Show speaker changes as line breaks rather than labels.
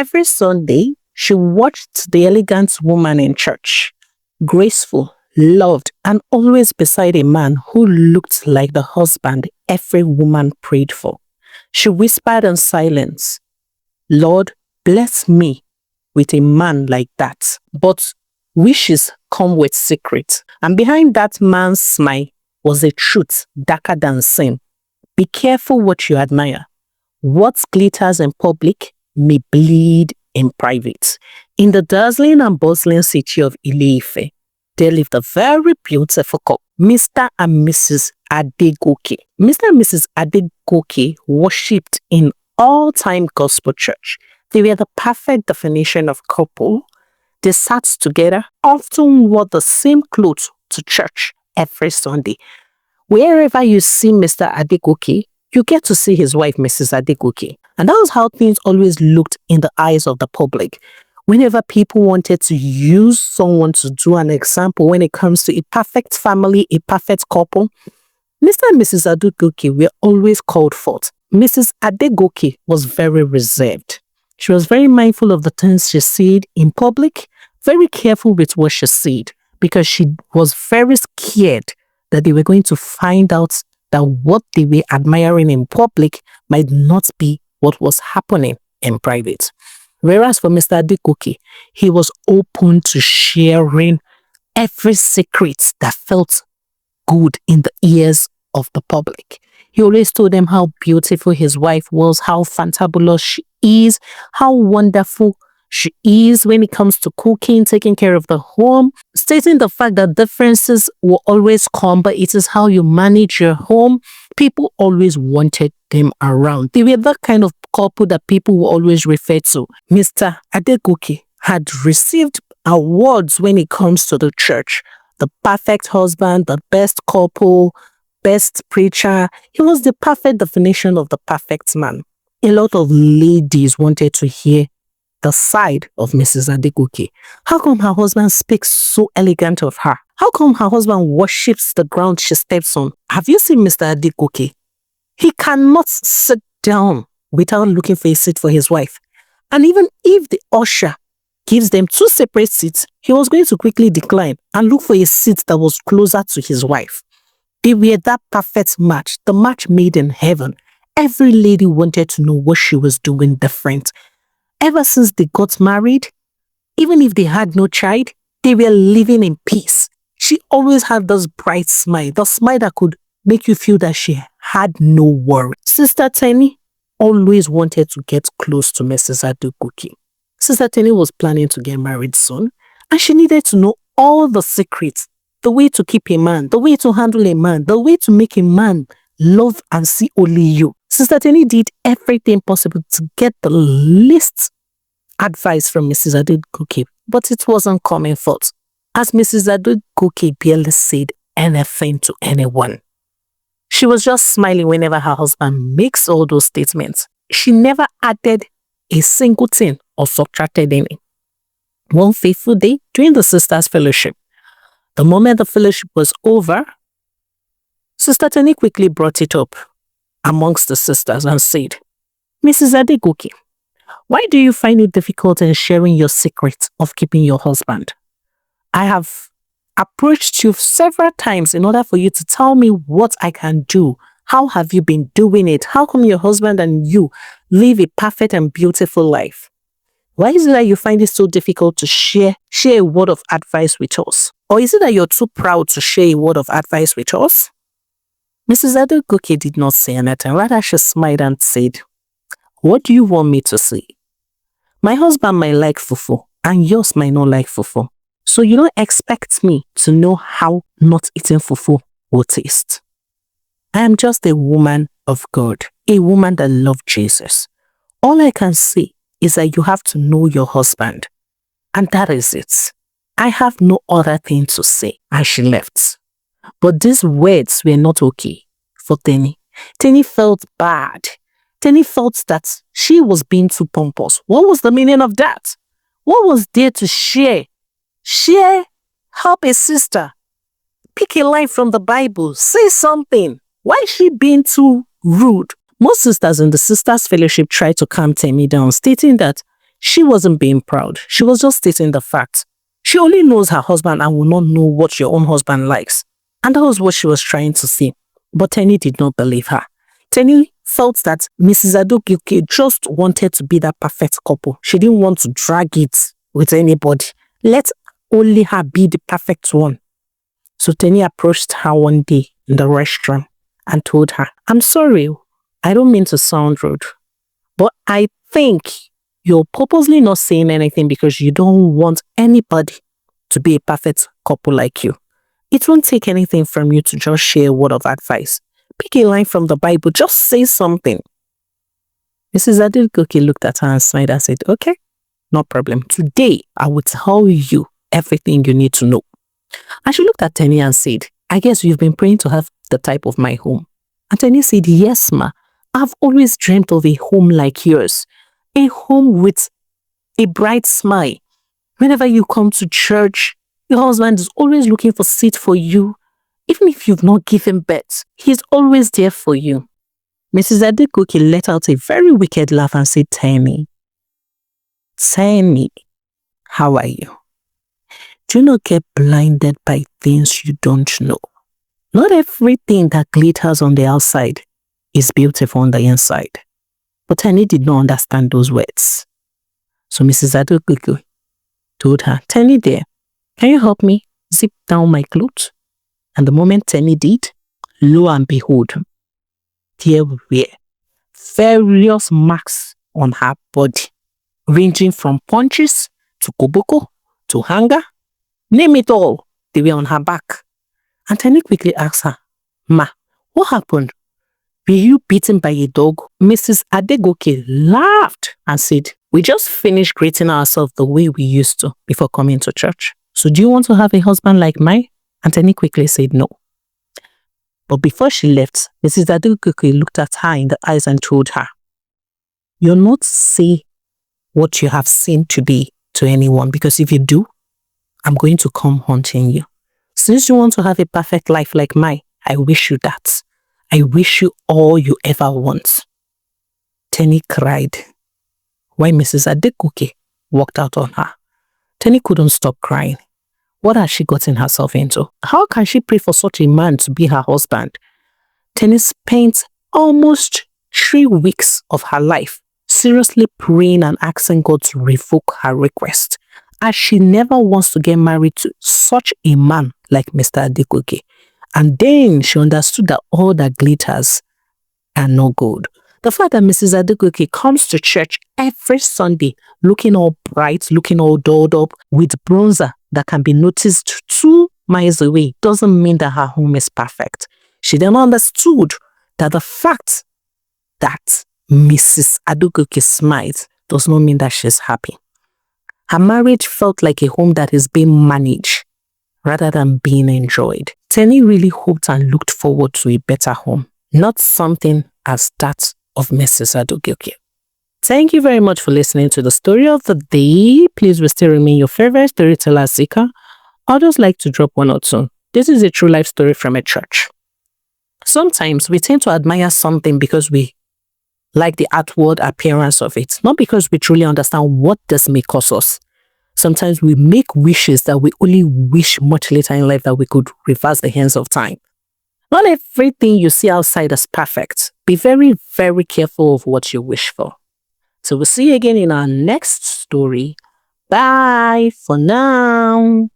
Every Sunday, she watched the elegant woman in church, graceful, loved, and always beside a man who looked like the husband every woman prayed for. She whispered in silence, "Lord, bless me with a man like that." But wishes come with secrets. And behind that man's smile was a truth darker than sin. Be careful what you admire. What glitters in public may bleed in private. In the dazzling and bustling city of Ile-Ife, there lived a very beautiful couple, Mr. and Mrs. Adegoke. Mr. and Mrs. Adegoke worshipped in all-time gospel church. They were the perfect definition of couple. They sat together, often wore the same clothes to church every Sunday. Wherever you see Mr. Adegoke, you get to see his wife, Mrs. Adegoke. And that was how things always looked in the eyes of the public. Whenever people wanted to use someone to do an example when it comes to a perfect family, a perfect couple, Mr. and Mrs. Adegoke were always called forth. Mrs. Adegoke was very reserved. She was very mindful of the things she said in public, very careful with what she said, because she was very scared that they were going to find out that what they were admiring in public might not be what was happening in private. Whereas for Mr. Adegoke, he was open to sharing every secret that felt good in the ears of the public. He always told them how beautiful his wife was, how fantabulous she is, how wonderful she is when it comes to cooking, taking care of the home, stating the fact that differences will always come, but it is how you manage your home. People always wanted them around. They were that kind of couple that people will always refer to. Mr. Adegoke had received awards when it comes to the church. The perfect husband, the best couple, best preacher. He was the perfect definition of the perfect man. A lot of ladies wanted to hear the side of Mrs. Adegoke. How come her husband speaks so elegant of her? How come her husband worships the ground she steps on? Have you seen Mr. Adegoke? He cannot sit down without looking for a seat for his wife. And even if the usher gives them 2 separate seats, he was going to quickly decline and look for a seat that was closer to his wife. They were that perfect match, the match made in heaven. Every lady wanted to know what she was doing different. Ever since they got married, even if they had no child, they were living in peace. She always had this bright smile, the smile that could make you feel that she had no worry. Sister Tenny always wanted to get close to Mrs. Adegoke. Sister Tenny was planning to get married soon, and she needed to know all the secrets, the way to keep a man, the way to handle a man, the way to make a man love and see only you. Sister Tenny did everything possible to get the least advice from Mrs. Adegoke, but it wasn't coming forth, as Mrs. Adegoke barely said anything to anyone. She was just smiling whenever her husband makes all those statements. She never added a single thing or subtracted any. One fateful day during the sisters' fellowship, the moment the fellowship was over, Sister Tenny quickly brought it up amongst the sisters and said, "Mrs. Adegoke, why do you find it difficult in sharing your secret of keeping your husband? I have approached you several times in order for you to tell me what I can do. How have you been doing it? How come your husband and you live a perfect and beautiful life? Why is it that you find it so difficult to share a word of advice with us? Or is it that you're too proud to share a word of advice with us?" Mrs. Adegoke did not say anything. Rather, she smiled and said, "What do you want me to say? My husband might like fufu, and yours might not like fufu. So you don't expect me to know how not eating fufu will taste. I am just a woman of God, a woman that loves Jesus. All I can say is that you have to know your husband. And that is it. I have no other thing to say." And she left. But these words were not okay for Tenny. Tenny felt bad. Tenny felt that she was being too pompous. What was the meaning of that? What was there to share? Share, help a sister. Pick a line from the Bible. Say something. Why is she being too rude? Most sisters in the sisters' fellowship tried to calm Tenny down, stating that She wasn't being proud. She was just stating the fact. She only knows her husband and will not know what your own husband likes. And that was what she was trying to say. But Tenny did not believe her. Tenny felt that Mrs. Adegoke just wanted to be that perfect couple. She didn't want to drag it with anybody. Let only her be the perfect one. So Tenny approached her one day in the restaurant and told her, I'm sorry, I don't mean to sound rude, but I think you're purposely not saying anything because you don't want anybody to be a perfect couple like you. It won't take anything from you to just share a word of advice. Pick a line from the Bible, just say something. Mrs. Adegoke looked at her and smiled and said, okay, no problem. Today, I will tell you everything you need to know. And she looked at Tenny and said, I guess you've been praying to have the type of my home. And Tenny said, yes, ma. I've always dreamt of a home like yours. A home with a bright smile. Whenever you come to church, your husband is always looking for seat for you. Even if you've not given birth, he's always there for you. Mrs. Adegoke let out a very wicked laugh and said, Tenny, how are you? Do not get blinded by things you don't know. Not everything that glitters on the outside is beautiful on the inside. But Tenny did not understand those words. So Mrs. Adegoke told her, Tenny dear, can you help me zip down my clothes? And the moment Tenny did, lo and behold, there were various marks on her body, ranging from punches to koboko to hanger. Name it all, they were on her back. And Tenny quickly asked her, Ma, what happened? Were you beaten by a dog? Mrs. Adegoke laughed and said, we just finished greeting ourselves the way we used to before coming to church. So do you want to have a husband like mine? And Tenny quickly said no. But before she left, Mrs. Adegoke looked at her in the eyes and told her, you'll not say what you have seen today to anyone, because if you do, I'm going to come haunting you. Since you want to have a perfect life like mine, I wish you that. I wish you all you ever want. Tenny cried while Mrs. Adegoke walked out on her. Tenny couldn't stop crying. What has she gotten herself into? How can she pray for such a man to be her husband? Tenny spent almost 3 weeks of her life seriously praying and asking God to revoke her request, as she never wants to get married to such a man like Mr. Adegoke. And then she understood that all that glitters are no gold. The fact that Mrs. Adegoke comes to church every Sunday looking all bright, looking all dolled up with bronzer that can be noticed 2 miles away doesn't mean that her home is perfect. She then understood that the fact that Mrs. Adegoke smiles does not mean that she's happy. Her marriage felt like a home that is being managed rather than being enjoyed. Tenny really hoped and looked forward to a better home, not something as that of Mrs. Adegoke. Thank you very much for listening to the story of the day. Please will still remain your favorite storyteller, Zika. I'd just like to drop one or two. This is a true life story from a church. Sometimes we tend to admire something because we like the outward appearance of it, not because we truly understand what this may cause us. Sometimes we make wishes that we only wish much later in life that we could reverse the hands of time. Not everything you see outside is perfect. Be very, very careful of what you wish for. So we'll see you again in our next story. Bye for now.